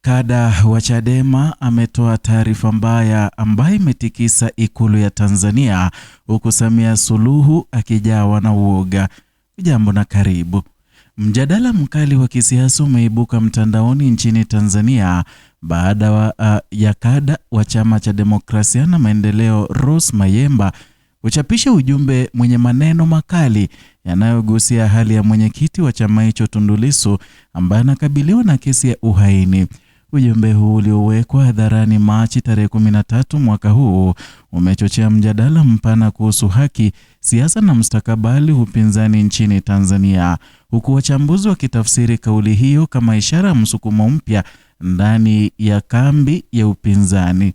Kada wa Chadema ametoa taarifa mbaya ambayo imetikisa ikulu ya Tanzania, huku Samia Suluhu akijawa na uoga. Jambo na karibu. Mjadala mkali wa kisiasa umeibuka mtandaoni nchini Tanzania baada ya kada wa chama cha demokrasia na maendeleo Rose Mayemba kuchapisha ujumbe mwenye maneno makali yanayogusia hali ya mwenyekiti wa chama hicho Tundu Lissu ambaye anakabiliwa na kesi ya uhaini. Ujumbe huu uliowekwa hadharani Machi tarehe 13 mwaka huu umechochea mjadala mpana kuhusu haki, siasa na mustakabali upinzani nchini Tanzania, huku wachambuzi wakitafsiri kauli hiyo kama ishara ya msukumo mpya ndani ya kambi ya upinzani.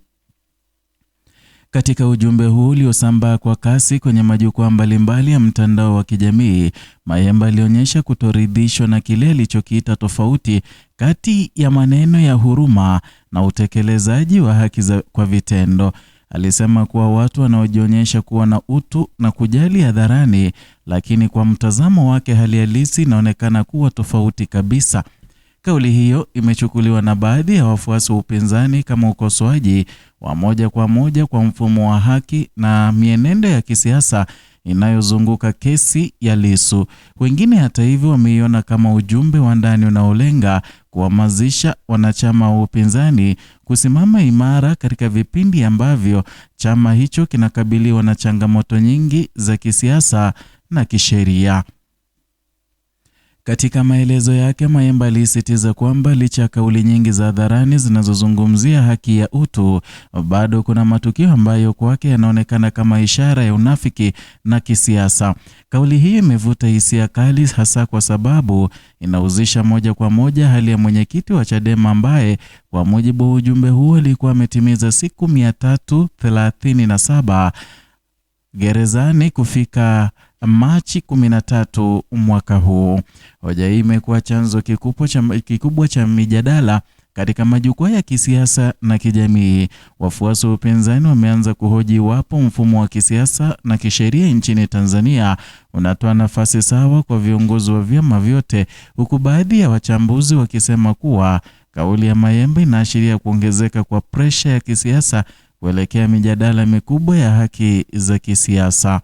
Katika ujumbe huu uliosambaa kwa kasi kwenye majukwaa mbalimbali ya mtandao wa kijamii, Mayemba alionyesha kutoridhishwa na kile alichokiita tofauti kati ya maneno ya huruma na utekelezaji wa haki kwa vitendo. Alisema kuwa watu wanaojionyesha kuwa na utu na kujali hadharani, lakini kwa mtazamo wake hali halisi inaonekana kuwa tofauti kabisa. Kauli hiyo imechukuliwa na baadhi ya wafuasi wa upinzani kama ukosoaji wa moja kwa moja kwa mfumo wa haki na mienendo ya kisiasa inayozunguka kesi ya Lissu. Wengine hata hivyo wameiona kama ujumbe wa ndani unaolenga kuhamasisha wanachama wa upinzani kusimama imara katika vipindi ambavyo chama hicho kinakabiliwa na changamoto nyingi za kisiasa na kisheria. Katika maelezo yake, Mayemba alisisitiza kwamba licha ya kauli nyingi za hadharani zinazozungumzia haki ya utu, bado kuna matukio ambayo kwake yanaonekana kama ishara ya unafiki na kisiasa. Kauli hii imevuta hisia kali, hasa kwa sababu inahusisha moja kwa moja hali ya mwenyekiti wa Chadema ambaye kwa mujibu wa ujumbe huo alikuwa ametimiza siku 337 gerezani kufika Machi 13 mwaka huu. Hoja hii imekuwa chanzo kikubwa cha mijadala katika majukwaa ya kisiasa na kijamii. Wafuasi wa upinzani wameanza kuhoji iwapo mfumo wa kisiasa na kisheria nchini Tanzania unatoa nafasi sawa kwa viongozi wa vyama vyote, huku baadhi ya wachambuzi wakisema kuwa kauli ya Mayemba inaashiria kuongezeka kwa presha ya kisiasa kuelekea mijadala mikubwa ya haki za kisiasa.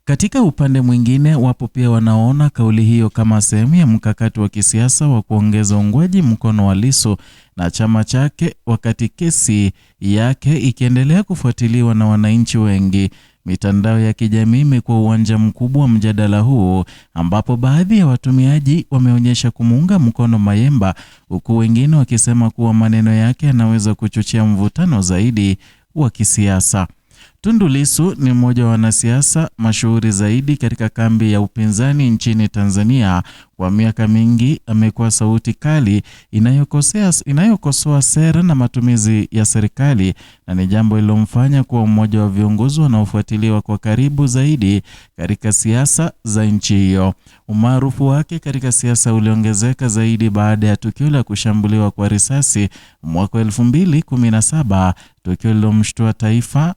Katika upande mwingine, wapo pia wanaona kauli hiyo kama sehemu ya mkakati wa kisiasa wa kuongeza uungwaji mkono wa Lissu na chama chake, wakati kesi yake ikiendelea kufuatiliwa na wananchi wengi. Mitandao ya kijamii imekuwa uwanja mkubwa wa mjadala huu, ambapo baadhi ya watumiaji wameonyesha kumuunga mkono Mayemba, huku wengine wakisema kuwa maneno yake yanaweza kuchochea mvutano zaidi wa kisiasa. Tundu Lissu ni mmoja wa wanasiasa mashuhuri zaidi katika kambi ya upinzani nchini Tanzania. Kwa miaka mingi amekuwa sauti kali inayokosoa sera na matumizi ya serikali, na ni jambo lilomfanya kuwa mmoja wa viongozi wanaofuatiliwa kwa karibu zaidi katika siasa za nchi hiyo. Umaarufu wake katika siasa uliongezeka zaidi baada ya tukio la kushambuliwa kwa risasi mwaka 2017, tukio lilomshtua taifa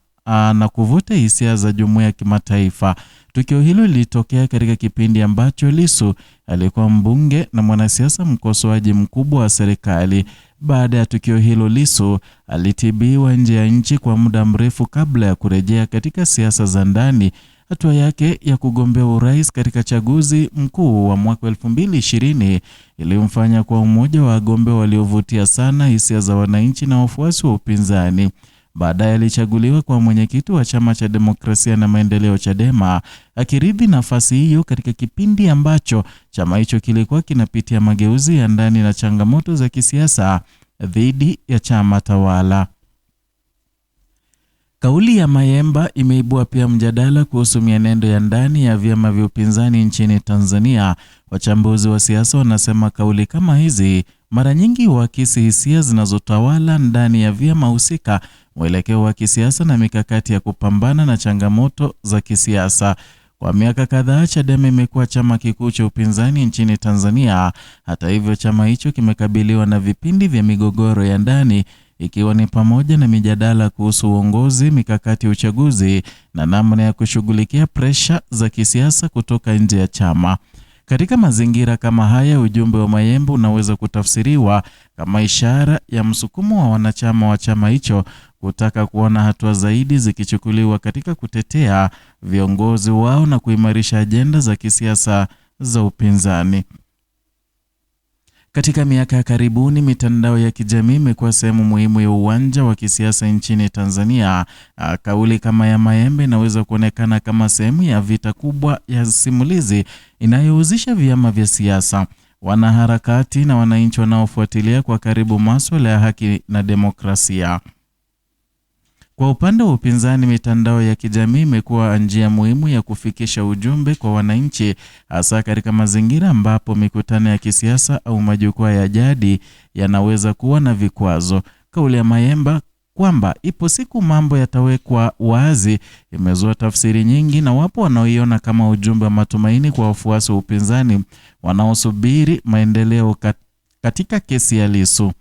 na kuvuta hisia za jumuiya ya kimataifa. Tukio hilo lilitokea katika kipindi ambacho Lissu alikuwa mbunge na mwanasiasa mkosoaji mkubwa wa serikali. Baada ya tukio hilo, Lissu alitibiwa nje ya nchi kwa muda mrefu kabla ya kurejea katika siasa za ndani. Hatua yake ya kugombea urais katika chaguzi mkuu wa mwaka 2020 ilimfanya kwa mmoja wa wagombea waliovutia sana hisia za wananchi na wafuasi wa upinzani. Baadaye alichaguliwa kwa mwenyekiti wa chama cha demokrasia na maendeleo Chadema, akiridhi nafasi hiyo katika kipindi ambacho chama hicho kilikuwa kinapitia mageuzi ya ndani na changamoto za kisiasa dhidi ya chama tawala. Kauli ya Mayemba imeibua pia mjadala kuhusu mienendo ya ndani ya vyama vya upinzani nchini Tanzania. Wachambuzi wa siasa wanasema kauli kama hizi mara nyingi huakisi hisia zinazotawala ndani ya vyama husika, mwelekeo wa kisiasa na mikakati ya kupambana na changamoto za kisiasa. Kwa miaka kadhaa, Chadema imekuwa chama kikuu cha upinzani nchini Tanzania. Hata hivyo, chama hicho kimekabiliwa na vipindi vya migogoro ya ndani, ikiwa ni pamoja na mijadala kuhusu uongozi, mikakati ya uchaguzi na namna ya kushughulikia presha za kisiasa kutoka nje ya chama. Katika mazingira kama haya, ujumbe wa Mayembe unaweza kutafsiriwa kama ishara ya msukumo wa wanachama wa chama hicho kutaka kuona hatua zaidi zikichukuliwa katika kutetea viongozi wao na kuimarisha ajenda za kisiasa za upinzani. Katika miaka ya karibuni, mitandao ya kijamii imekuwa sehemu muhimu ya uwanja wa kisiasa nchini Tanzania. Kauli kama ya Mayembe inaweza kuonekana kama sehemu ya vita kubwa ya simulizi inayohusisha vyama vya siasa, wanaharakati na wananchi wanaofuatilia kwa karibu masuala ya haki na demokrasia. Kwa upande wa upinzani, mitandao ya kijamii imekuwa njia muhimu ya kufikisha ujumbe kwa wananchi, hasa katika mazingira ambapo mikutano ya kisiasa au majukwaa ya jadi yanaweza kuwa na vikwazo. Kauli ya Mayembe kwamba ipo siku mambo yatawekwa wazi imezua tafsiri nyingi, na wapo wanaoiona kama ujumbe wa matumaini kwa wafuasi wa upinzani wanaosubiri maendeleo katika kesi ya Lissu,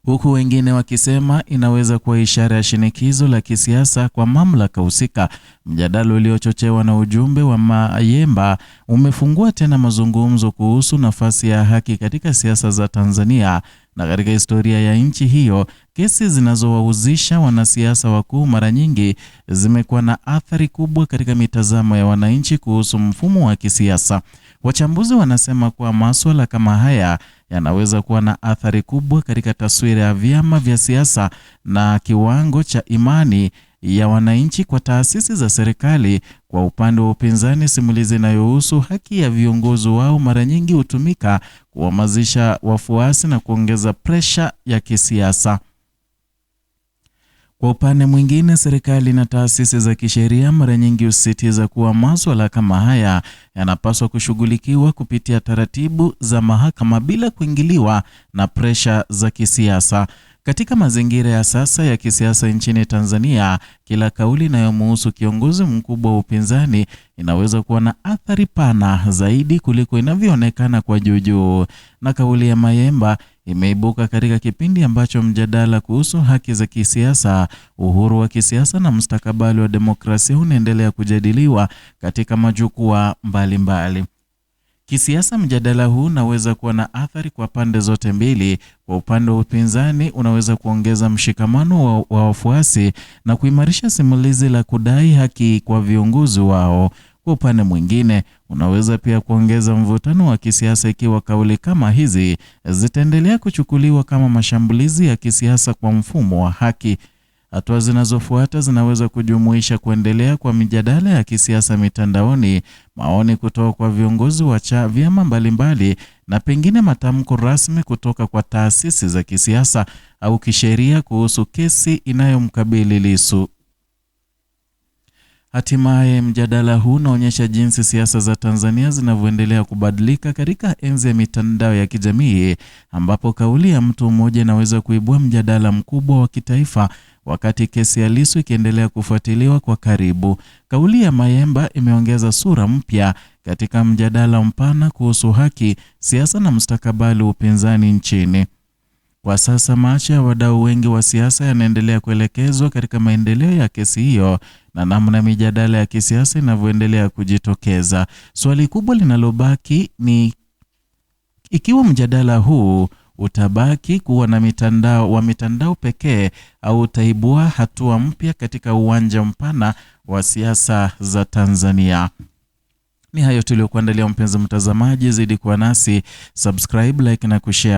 huku wengine wakisema inaweza kuwa ishara ya shinikizo la kisiasa kwa mamlaka husika. Mjadala uliochochewa na ujumbe wa Mayembe umefungua tena mazungumzo kuhusu nafasi ya haki katika siasa za Tanzania na katika historia ya nchi hiyo. Kesi zinazowahusisha wanasiasa wakuu mara nyingi zimekuwa na athari kubwa katika mitazamo ya wananchi kuhusu mfumo wa kisiasa. Wachambuzi wanasema kuwa masuala kama haya yanaweza kuwa na athari kubwa katika taswira ya vyama vya siasa na kiwango cha imani ya wananchi kwa taasisi za serikali. Kwa upande wa upinzani, simulizi inayohusu haki ya viongozi wao mara nyingi hutumika kuhamasisha wafuasi na kuongeza presha ya kisiasa. Kwa upande mwingine, serikali na taasisi za kisheria mara nyingi husisitiza kuwa masuala kama haya yanapaswa kushughulikiwa kupitia taratibu za mahakama bila kuingiliwa na presha za kisiasa. Katika mazingira ya sasa ya kisiasa nchini Tanzania, kila kauli inayomhusu kiongozi mkubwa wa upinzani inaweza kuwa na athari pana zaidi kuliko inavyoonekana kwa juu. Na kauli ya Mayembe imeibuka katika kipindi ambacho mjadala kuhusu haki za kisiasa, uhuru wa kisiasa na mustakabali wa demokrasia unaendelea kujadiliwa katika majukwaa mbalimbali. Kisiasa, mjadala huu unaweza kuwa na athari kwa pande zote mbili. Kwa upande wa upinzani, unaweza kuongeza mshikamano wa wafuasi na kuimarisha simulizi la kudai haki kwa viongozi wao. Kwa upande mwingine, unaweza pia kuongeza mvutano wa kisiasa ikiwa kauli kama hizi zitaendelea kuchukuliwa kama mashambulizi ya kisiasa kwa mfumo wa haki. Hatua zinazofuata zinaweza kujumuisha kuendelea kwa mijadala ya kisiasa mitandaoni, maoni kutoka kwa viongozi wa vyama mbalimbali, na pengine matamko rasmi kutoka kwa taasisi za kisiasa au kisheria kuhusu kesi inayomkabili Lissu. Hatimaye, mjadala huu unaonyesha jinsi siasa za Tanzania zinavyoendelea kubadilika katika enzi ya mitandao ya kijamii, ambapo kauli ya mtu mmoja inaweza kuibua mjadala mkubwa wa kitaifa wakati kesi ya Lissu ikiendelea kufuatiliwa kwa karibu. Kauli ya Mayembe imeongeza sura mpya katika mjadala mpana kuhusu haki, siasa na mustakabali wa upinzani nchini. Kwa sasa, macho ya wadau wengi wa siasa yanaendelea kuelekezwa katika maendeleo ya kesi hiyo na namna mijadala ya kisiasa inavyoendelea kujitokeza. Swali kubwa linalobaki ni ikiwa mjadala huu utabaki kuwa na mitandao pekee au utaibua hatua mpya katika uwanja mpana wa siasa za Tanzania. Ni hayo tuliokuandalia, mpenzi mtazamaji, zidi kuwa nasi, subscribe, like na kushare.